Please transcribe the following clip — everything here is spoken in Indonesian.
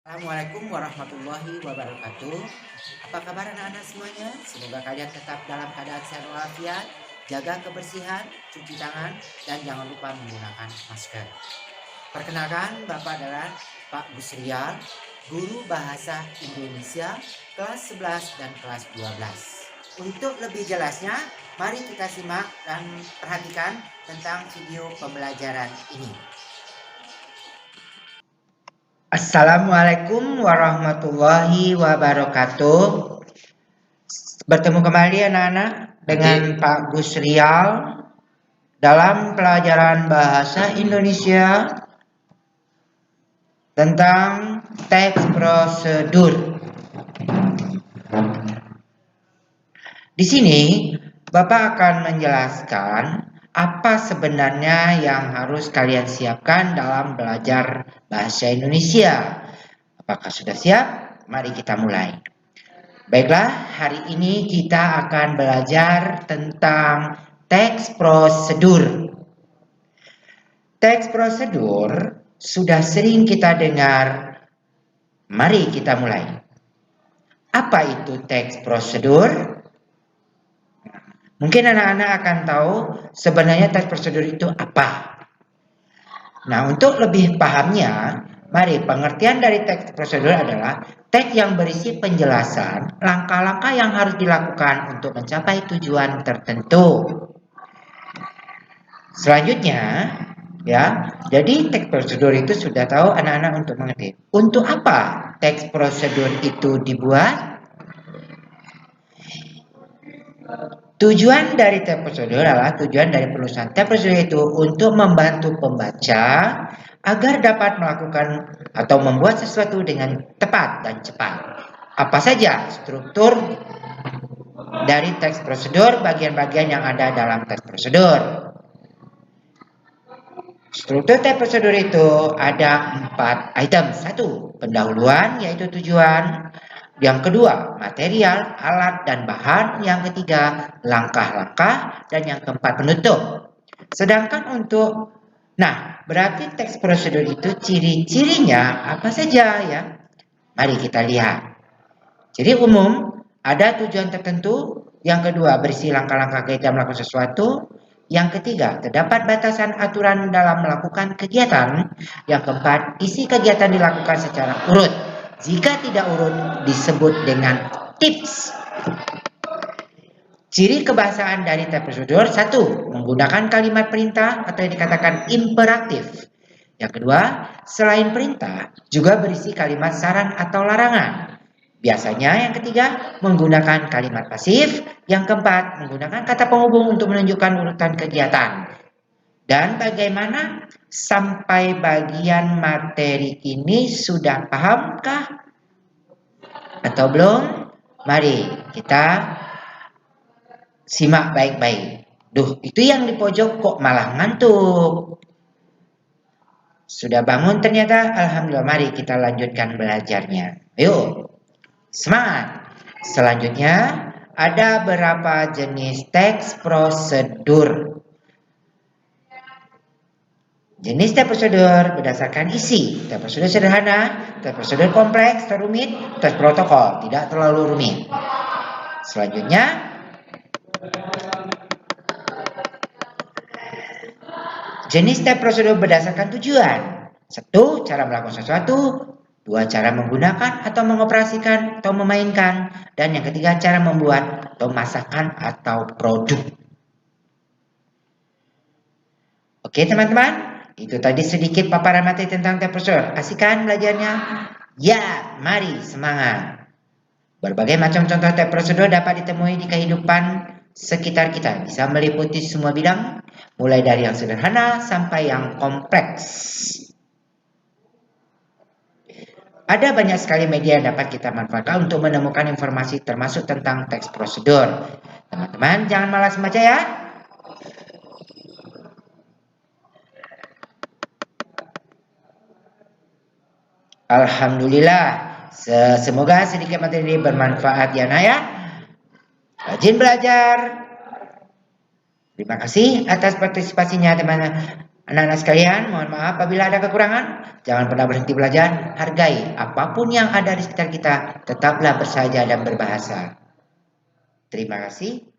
Assalamualaikum warahmatullahi wabarakatuh. Apa kabar anak-anak semuanya? Semoga kalian tetap dalam keadaan sehat walafiat, jaga kebersihan, cuci tangan, dan jangan lupa menggunakan masker. Perkenalkan, Bapak adalah Pak Busrial, guru bahasa Indonesia kelas 11 dan kelas 12. Untuk lebih jelasnya, mari kita simak dan perhatikan tentang video pembelajaran ini. Assalamualaikum warahmatullahi wabarakatuh. Bertemu kembali anak-anak dengan Pak Gus Rial dalam pelajaran bahasa Indonesia tentang teks prosedur. Di sini Bapak akan menjelaskan apa sebenarnya yang harus kalian siapkan dalam belajar bahasa Indonesia. Apakah sudah siap? Mari kita mulai. Baiklah, hari ini kita akan belajar tentang teks prosedur. Teks prosedur sudah sering kita dengar. Mari kita mulai. Apa itu teks prosedur? Mungkin anak-anak akan tahu sebenarnya teks prosedur itu apa. Nah, untuk lebih pahamnya, mari pengertian dari teks prosedur adalah teks yang berisi penjelasan langkah-langkah yang harus dilakukan untuk mencapai tujuan tertentu. Selanjutnya, ya, jadi teks prosedur itu sudah tahu anak-anak untuk mengerti. Untuk apa teks prosedur itu dibuat? Tujuan dari teks prosedur adalah tujuan dari penulisan teks prosedur itu untuk membantu pembaca agar dapat melakukan atau membuat sesuatu dengan tepat dan cepat. Apa saja struktur dari teks prosedur, bagian-bagian yang ada dalam teks prosedur. Struktur teks prosedur itu ada 4 item. 1, pendahuluan yaitu tujuan. Yang kedua, material, alat, dan bahan. Yang ketiga, langkah-langkah. Dan yang keempat, penutup. Sedangkan untuk, berarti teks prosedur itu ciri-cirinya apa saja ya? Mari kita lihat. Jadi umum, ada tujuan tertentu. Yang kedua, berisi langkah-langkah kita melakukan sesuatu. Yang ketiga, terdapat batasan aturan dalam melakukan kegiatan. Yang keempat, isi kegiatan dilakukan secara urut. Jika tidak urut disebut dengan tips. Ciri kebahasaan dari teks prosedur. 1, menggunakan kalimat perintah atau yang dikatakan imperatif. Yang kedua, selain perintah juga berisi kalimat saran atau larangan. Biasanya yang ketiga, menggunakan kalimat pasif. Yang keempat, menggunakan kata penghubung untuk menunjukkan urutan kegiatan. Dan bagaimana sampai bagian materi ini sudah pahamkah? Atau belum? Mari kita simak baik-baik. Itu yang di pojok kok malah ngantuk. Sudah bangun ternyata? Alhamdulillah, mari kita lanjutkan belajarnya. Ayo, semangat. Selanjutnya, ada berapa jenis teks prosedur. Jenis teks prosedur berdasarkan isi. Teks prosedur sederhana, teks prosedur kompleks, terumit, teks protokol, tidak terlalu rumit. Selanjutnya, jenis teks prosedur berdasarkan tujuan. 1, cara melakukan sesuatu. 2, cara menggunakan atau mengoperasikan atau memainkan. Dan yang ketiga, cara membuat pemasakan atau produk. Oke teman-teman. Itu tadi sedikit paparan materi tentang teks prosedur. Asik kan belajarnya? Ya, mari semangat. Berbagai macam contoh teks prosedur dapat ditemui di kehidupan sekitar kita. Bisa meliputi semua bidang, mulai dari yang sederhana sampai yang kompleks. Ada banyak sekali media yang dapat kita manfaatkan untuk menemukan informasi termasuk tentang teks prosedur. Teman-teman jangan malas membaca ya. Alhamdulillah, semoga sedikit materi ini bermanfaat ya Naya. Rajin belajar. Terima kasih atas partisipasinya teman-teman. Anak-anak sekalian, mohon maaf apabila ada kekurangan. Jangan pernah berhenti belajar. Hargai apapun yang ada di sekitar kita. Tetaplah bersahaja dan berbahasa. Terima kasih.